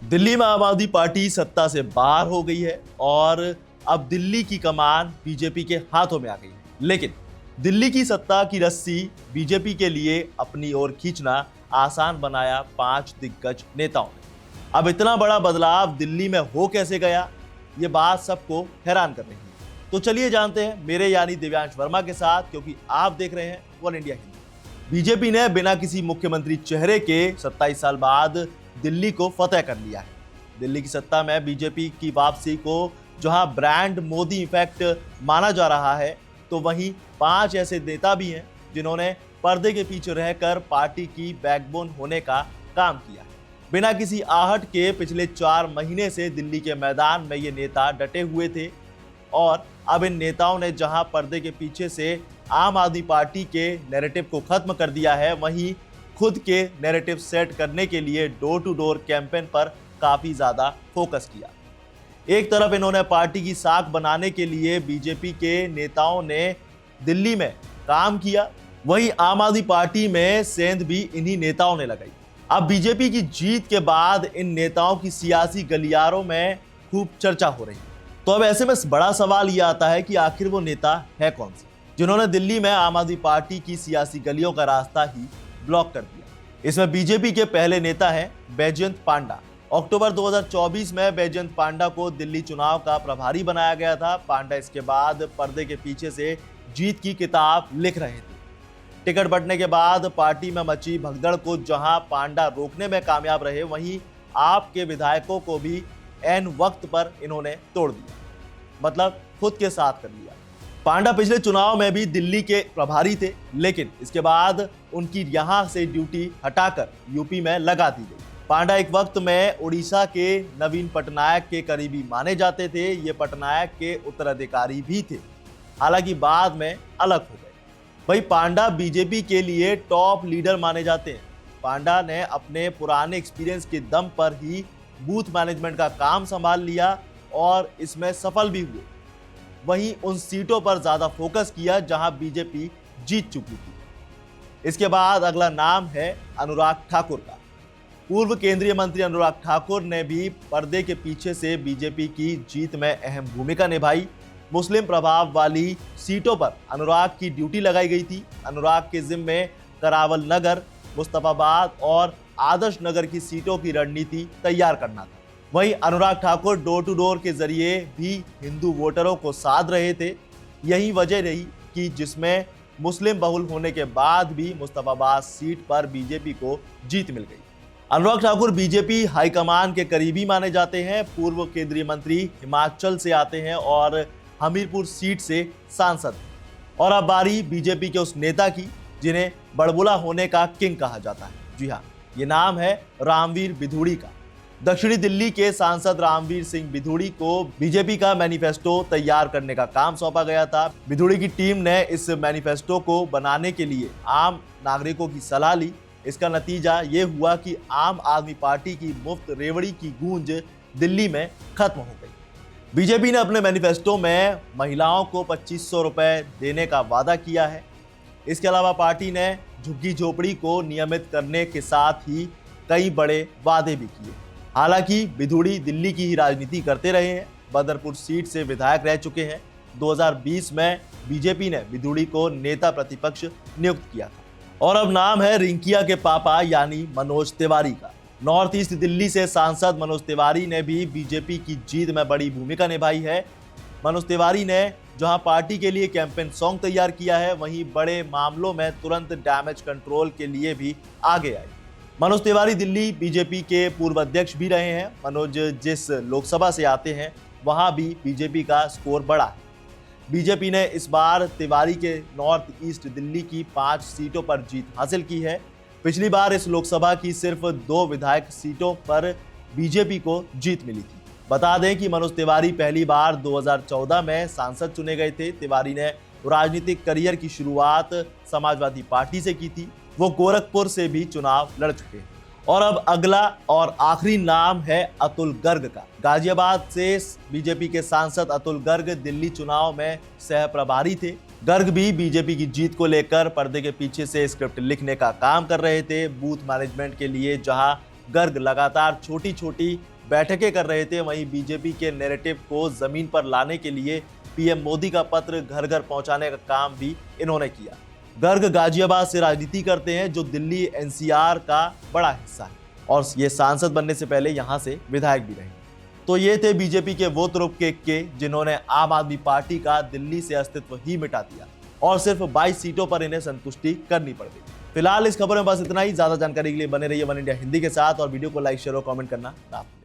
दिल्ली में आम आदमी पार्टी सत्ता से बाहर हो गई है और अब दिल्ली की कमान बीजेपी के हाथों में आ गई है। लेकिन दिल्ली की सत्ता की रस्सी बीजेपी के लिए अपनी ओर खींचना आसान बनाया 5 दिग्गज नेताओं ने। अब इतना बड़ा बदलाव दिल्ली में हो कैसे गया, ये बात सबको हैरान कर रही है। तो चलिए जानते हैं मेरे यानी दिव्यांश वर्मा के साथ, क्योंकि आप देख रहे हैं वन इंडिया हिंदी। बीजेपी ने बिना किसी मुख्यमंत्री चेहरे के 27 साल बाद दिल्ली को फतेह कर लिया है। दिल्ली की सत्ता में बीजेपी की वापसी को जहां ब्रांड मोदी इफेक्ट माना जा रहा है, तो वहीं 5 ऐसे नेता भी हैं जिन्होंने पर्दे के पीछे रहकर पार्टी की बैकबोन होने का काम किया है। बिना किसी आहट के पिछले 4 महीने से दिल्ली के मैदान में ये नेता डटे हुए थे और अब इन नेताओं ने जहां पर्दे के पीछे से आम आदमी पार्टी के नैरेटिव को खत्म कर दिया है, वहीं खुद के नैरेटिव सेट करने के लिए डोर टू डोर कैंपेन पर काफी ज्यादा फोकस किया। एक तरफ इन्होंने पार्टी की साख बनाने के लिए बीजेपी के नेताओं ने दिल्ली में काम किया, वहीं आम आदमी पार्टी में सेंध भी इन्हीं नेताओं ने लगाई। अब बीजेपी की जीत के बाद इन नेताओं की सियासी गलियारों में खूब चर्चा हो रही है। तो अब ऐसे में बड़ा सवाल यह आता है कि आखिर वो नेता है कौन से, जिन्होंने दिल्ली में आम आदमी पार्टी की सियासी गलियों का रास्ता ही ब्लॉक कर दिया। इसमें बीजेपी के पहले नेता हैं बैजयंत पांडा। अक्टूबर 2024 में बैजयंत पांडा को दिल्ली चुनाव का प्रभारी बनाया गया था। पांडा इसके बाद पर्दे के पीछे से जीत की किताब लिख रहे थे। टिकट बंटने के बाद पार्टी में मची भगदड़ को जहां पांडा रोकने में कामयाब रहे, वहीं आप के विधायकों को भी ऐन वक्त पर इन्होंने तोड़ दिया, मतलब खुद के साथ कर लिया। पांडा पिछले चुनाव में भी दिल्ली के प्रभारी थे, लेकिन इसके बाद उनकी यहां से ड्यूटी हटाकर यूपी में लगा दी गई। पांडा एक वक्त में उड़ीसा के नवीन पटनायक के करीबी माने जाते थे। ये पटनायक के उत्तराधिकारी भी थे, हालांकि बाद में अलग हो गए। भाई पांडा बीजेपी के लिए टॉप लीडर माने जाते हैं। पांडा ने अपने पुराने एक्सपीरियंस के दम पर ही बूथ मैनेजमेंट का काम संभाल लिया और इसमें सफल भी हुए। वहीं उन सीटों पर ज्यादा फोकस किया जहां बीजेपी जीत चुकी थी। इसके बाद अगला नाम है अनुराग ठाकुर का। पूर्व केंद्रीय मंत्री अनुराग ठाकुर ने भी पर्दे के पीछे से बीजेपी की जीत में अहम भूमिका निभाई। मुस्लिम प्रभाव वाली सीटों पर अनुराग की ड्यूटी लगाई गई थी। अनुराग के जिम्मे करावल नगर, मुस्तफाबाद और आदर्श नगर की सीटों की रणनीति तैयार करना था। वहीं Anurag Thakur door to door के जरिए भी हिंदू वोटरों को साध रहे थे। यही वजह रही कि जिसमें मुस्लिम बहुल होने के बाद भी मुस्तफाबाद सीट पर बीजेपी को जीत मिल गई। अनुराग ठाकुर बीजेपी हाईकमान के करीबी माने जाते हैं। पूर्व केंद्रीय मंत्री, हिमाचल से आते हैं और हमीरपुर सीट से सांसद। और अब बारी बीजेपी के उस नेता की जिन्हें बड़बुला होने का किंग कहा जाता है। जी हाँ, ये नाम है रामवीर बिधूड़ी का। दक्षिणी दिल्ली के सांसद रामवीर सिंह बिधूड़ी को बीजेपी का मैनिफेस्टो तैयार करने का काम सौंपा गया था। बिधूड़ी की टीम ने इस मैनिफेस्टो को बनाने के लिए आम नागरिकों की सलाह ली। इसका नतीजा ये हुआ कि आम आदमी पार्टी की मुफ्त रेवड़ी की गूंज दिल्ली में खत्म हो गई। बीजेपी ने अपने मैनिफेस्टो में महिलाओं को 2500 रुपए देने का वादा किया है। इसके अलावा पार्टी ने झुग्गी झोपड़ी को नियमित करने के साथ ही कई बड़े वादे भी किए। हालांकि बिधूड़ी दिल्ली की ही राजनीति करते रहे हैं। बदरपुर सीट से विधायक रह चुके हैं। 2020 में बीजेपी ने बिधूड़ी को नेता प्रतिपक्ष नियुक्त किया था। और अब नाम है रिंकिया के पापा यानी मनोज तिवारी का। नॉर्थ ईस्ट दिल्ली से सांसद मनोज तिवारी ने भी बीजेपी की जीत में बड़ी भूमिका निभाई है। मनोज तिवारी ने जहां पार्टी के लिए कैंपेन सॉन्ग तैयार किया है, वहीं बड़े मामलों में तुरंत डैमेज कंट्रोल के लिए भी आगे आए। मनोज तिवारी दिल्ली बीजेपी के पूर्व अध्यक्ष भी रहे हैं। मनोज जिस लोकसभा से आते हैं वहां भी बीजेपी का स्कोर बढ़ा है। बीजेपी ने इस बार तिवारी के नॉर्थ ईस्ट दिल्ली की 5 सीटों पर जीत हासिल की है। पिछली बार इस लोकसभा की सिर्फ 2 विधायक सीटों पर बीजेपी को जीत मिली थी। बता दें कि मनोज तिवारी पहली बार 2014 में सांसद चुने गए थे। तिवारी ने राजनीतिक करियर की शुरुआत समाजवादी पार्टी से की थी। वो गोरखपुर से भी चुनाव लड़ चुके हैं। और अब अगला और आखिरी नाम है अतुल गर्ग का। गाजियाबाद से बीजेपी के सांसद अतुल गर्ग दिल्ली चुनाव में सह प्रभारी थे। गर्ग भी बीजेपी की जीत को लेकर पर्दे के पीछे से स्क्रिप्ट लिखने का काम कर रहे थे। बूथ मैनेजमेंट के लिए जहां गर्ग लगातार छोटी छोटी बैठकें कर रहे थे, वहीं बीजेपी के नैरेटिव को जमीन पर लाने के लिए पीएम मोदी का पत्र घर घर पहुंचाने का काम भी इन्होंने किया। गर्ग गाजियाबाद से राजनीति करते हैं, जो दिल्ली एनसीआर का बड़ा हिस्सा है और ये सांसद बनने से पहले यहां से विधायक भी रहे। तो ये थे बीजेपी के वो तुरुप के जिन्होंने आम आदमी पार्टी का दिल्ली से अस्तित्व ही मिटा दिया और सिर्फ 22 सीटों पर इन्हें संतुष्टि करनी पड़ गई। फिलहाल इस खबर में बस इतना ही। ज्यादा जानकारी के लिए बने रहिए वन इंडिया हिंदी के साथ और वीडियो को लाइक शेयर और कमेंट करना ना भूलें।